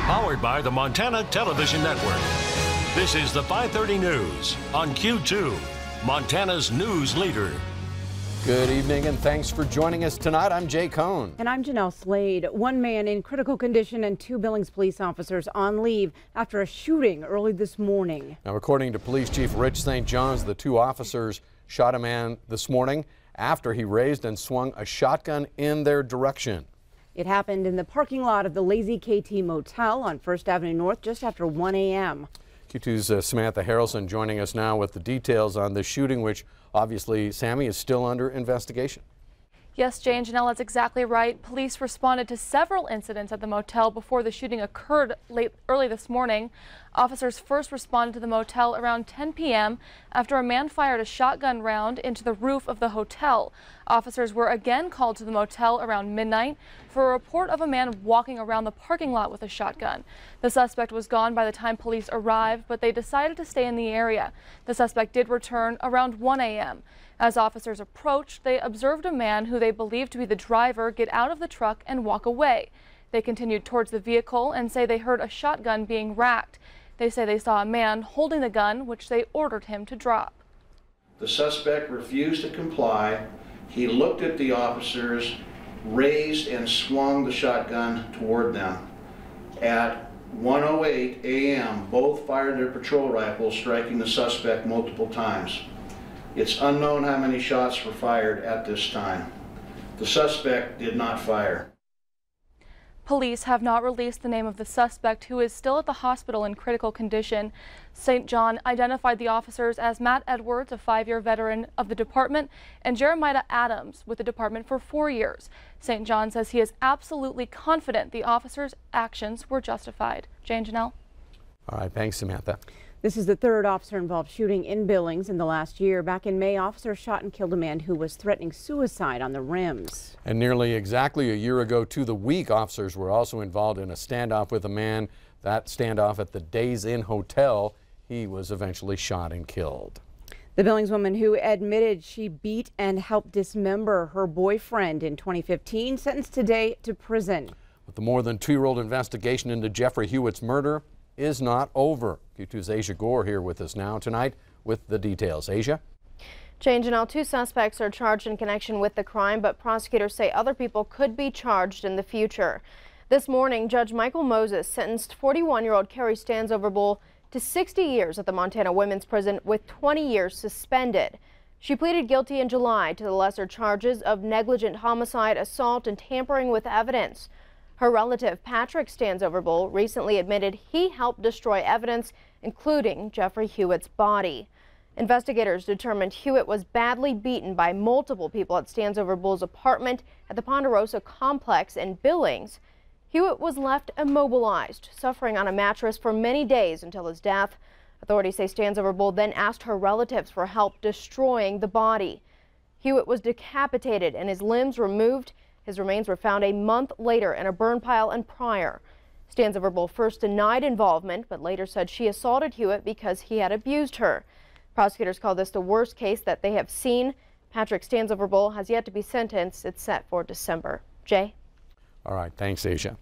Powered by the Montana Television Network. This is the 5:30 News on Q2, Montana's news leader. Good evening and thanks for joining us tonight. I'm Jay Cohn. And I'm Jeanelle Slade. One man in critical condition and two Billings police officers on leave after a shooting early this morning. Now, according to Police Chief Rich St. John's, the two officers shot a man this morning after he raised and swung a shotgun in their direction. It happened in the parking lot of the Lazy KT Motel on 1st Avenue North just after 1 a.m. Q2's Samantha Harrelson joining us now with the details on the shooting, which obviously, Sammy, is still under investigation. Yes, Jay and Jeanelle, that's exactly right. Police responded to several incidents at the motel before the shooting occurred early this morning. Officers first responded to the motel around 10 p.m. after a man fired a shotgun round into the roof of the hotel. Officers were again called to the motel around midnight for a report of a man walking around the parking lot with a shotgun. The suspect was gone by the time police arrived, but they decided to stay in the area. The suspect did return around 1 a.m. As officers approached, they observed a man who they believed to be the driver get out of the truck and walk away. They continued towards the vehicle and say they heard a shotgun being racked. They say they saw a man holding the gun, which they ordered him to drop. The suspect refused to comply. He looked at the officers, raised and swung the shotgun toward them. At 1:08 a.m., both fired their patrol rifles, striking the suspect multiple times. It's unknown how many shots were fired at this time. The suspect did not fire. Police have not released the name of the suspect, who is still at the hospital in critical condition. St. John identified the officers as Matt Edwards, a 5-year veteran of the department, and Jeremiah Adams with the department for 4 years. St. John says he is absolutely confident the officers' actions were justified. Jay and Jeanelle. All right, thanks, Samantha. This is the third officer-involved shooting in Billings in the last year. Back in May, officers shot and killed a man who was threatening suicide on the rims. And nearly exactly a year ago to the week, officers were also involved in a standoff with a man. That standoff at the Days Inn Hotel. He was eventually shot and killed. The Billings woman who admitted she beat and helped dismember her boyfriend in 2015 sentenced today to prison. But the more than 2-year-old investigation into Jeffrey Hewitt's murder is not over. Q2's Asia Gore here with us now tonight with the details. Asia? Jay and Jeanelle, 2 suspects are charged in connection with the crime, but prosecutors say other people could be charged in the future. This morning, Judge Michael Moses sentenced 41-year-old Carrie Stansoverbull to 60 years at the Montana Women's Prison with 20 years suspended. She pleaded guilty in July to the lesser charges of negligent homicide, assault, and tampering with evidence. Her relative, Patrick Stansoverbull, recently admitted he helped destroy evidence, including Jeffrey Hewitt's body. Investigators determined Hewitt was badly beaten by multiple people at Stansoverbull's apartment at the Ponderosa complex in Billings. Hewitt was left immobilized, suffering on a mattress for many days until his death. Authorities say Stansoverbull then asked her relatives for help destroying the body. Hewitt was decapitated and his limbs removed. His remains were found a month later in a burn pile in Pryor. Stansoverbull first denied involvement, but later said she assaulted Hewitt because he had abused her. Prosecutors call this the worst case that they have seen. Patrick Stansoverbull has yet to be sentenced. It's set for December. Jay? All right, thanks, Asia.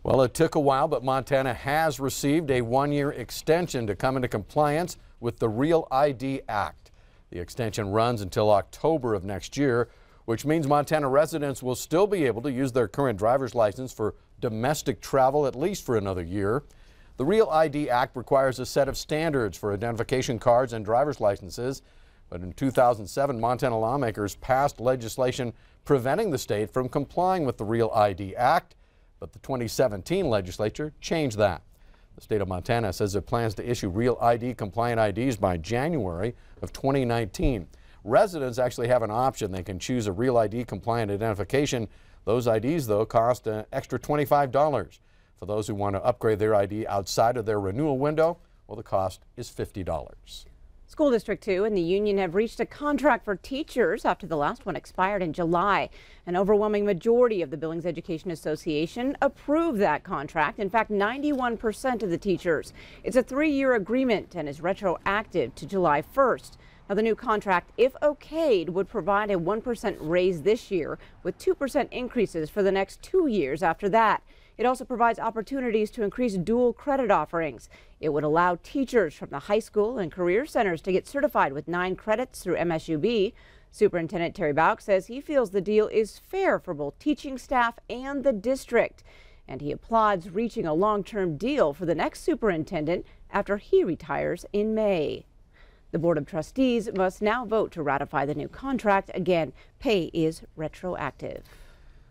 Well, it took a while, but Montana has received a 1-year extension to come into compliance with the Real ID Act. The extension runs until October of next year, which means Montana residents will still be able to use their current driver's license for domestic travel at least for another year. The Real ID Act requires a set of standards for identification cards and driver's licenses, but in 2007, Montana lawmakers passed legislation preventing the state from complying with the Real ID Act, but the 2017 legislature changed that. The state of Montana says it plans to issue Real ID compliant IDs by January of 2019. Residents actually have an option. They can choose a Real ID compliant identification. Those IDs, though, cost an extra $25. For those who want to upgrade their ID outside of their renewal window, well, the cost is $50. School District 2 and the union have reached a contract for teachers after the last one expired in July. An overwhelming majority of the Billings Education Association approved that contract. In fact, 91% of the teachers. It's a 3-year agreement and is retroactive to July 1st. Now, the new contract, if okayed, would provide a 1% raise this year with 2% increases for the next 2 years after that. It also provides opportunities to increase dual credit offerings. It would allow teachers from the high school and career centers to get certified with 9 credits through MSUB. Superintendent Terry Bauck says he feels the deal is fair for both teaching staff and the district. And he applauds reaching a long-term deal for the next superintendent after he retires in May. The Board of Trustees must now vote to ratify the new contract. Again, pay is retroactive.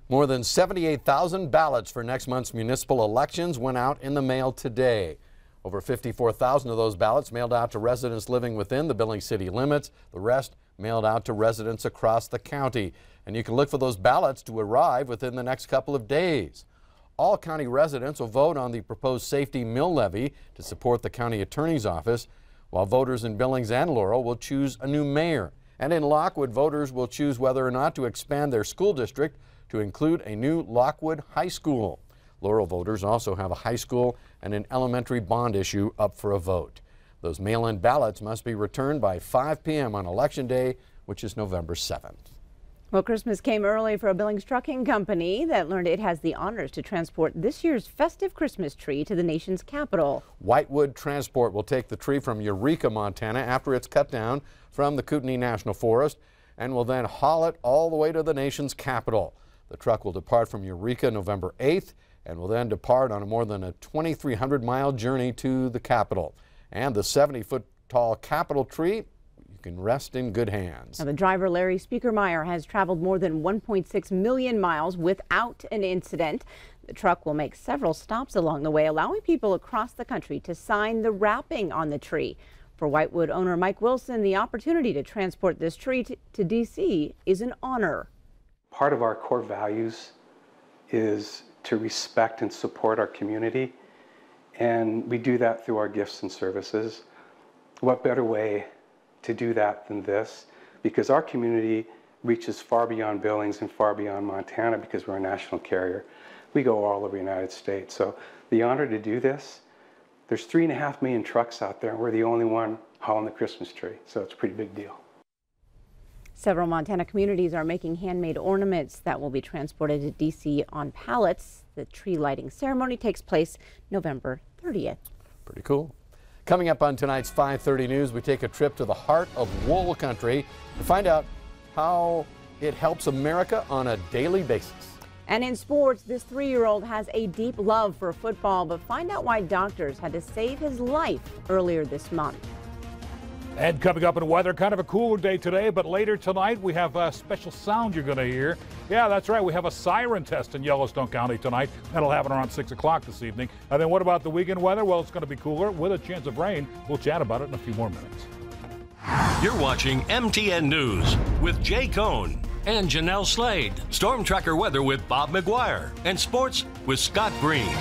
More than 78,000 ballots for next month's municipal elections went out in the mail today. Over 54,000 of those ballots mailed out to residents living within the Billings city limits. The rest mailed out to residents across the county. And you can look for those ballots to arrive within the next couple of days. All county residents will vote on the proposed safety mill levy to support the county attorney's office, while voters in Billings and Laurel will choose a new mayor. And in Lockwood, voters will choose whether or not to expand their school district to include a new Lockwood High School. Laurel voters also have a high school and an elementary bond issue up for a vote. Those mail-in ballots must be returned by 5 p.m. on Election Day, which is November 7th. Well, Christmas came early for a Billings trucking company that learned it has the honors to transport this year's festive Christmas tree to the nation's capital. Whitewood Transport will take the tree from Eureka, Montana after it's cut down from the Kootenai National Forest and will then haul it all the way to the nation's capital. The truck will depart from Eureka November 8th and will then depart on more than a 2,300-mile journey to the capital. And the 70-foot tall Capitol tree, you can rest in good hands. Now, the driver, Larry Speakermeyer, has traveled more than 1.6 million miles without an incident. The truck will make several stops along the way, allowing people across the country to sign the wrapping on the tree. For Whitewood owner Mike Wilson, the opportunity to transport this tree to D.C. is an honor. Part of our core values is to respect and support our community, and we do that through our gifts and services. What better way to do that than this? Because our community reaches far beyond Billings and far beyond Montana because we're a national carrier. We go all over the United States. So the honor to do this, there's 3.5 million trucks out there, and we're the only one hauling the Christmas tree. So it's a pretty big deal. Several Montana communities are making handmade ornaments that will be transported to D.C. on pallets. The tree lighting ceremony takes place November 30th. Pretty cool. Coming up on tonight's 5:30 News, we take a trip to the heart of wool country to find out how it helps America on a daily basis. And in sports, this 3-year-old has a deep love for football, but find out why doctors had to save his life earlier this month. And coming up in weather, kind of a cooler day today, but later tonight we have a special sound you're going to hear. Yeah, that's right. We have a siren test in Yellowstone County tonight. That'll happen around 6 o'clock this evening. And then what about the weekend weather? Well, it's going to be cooler with a chance of rain. We'll chat about it in a few more minutes. You're watching MTN News with Jay Cohn and Jeanelle Slade. Storm Tracker weather with Bob McGuire. And sports with Scott Green.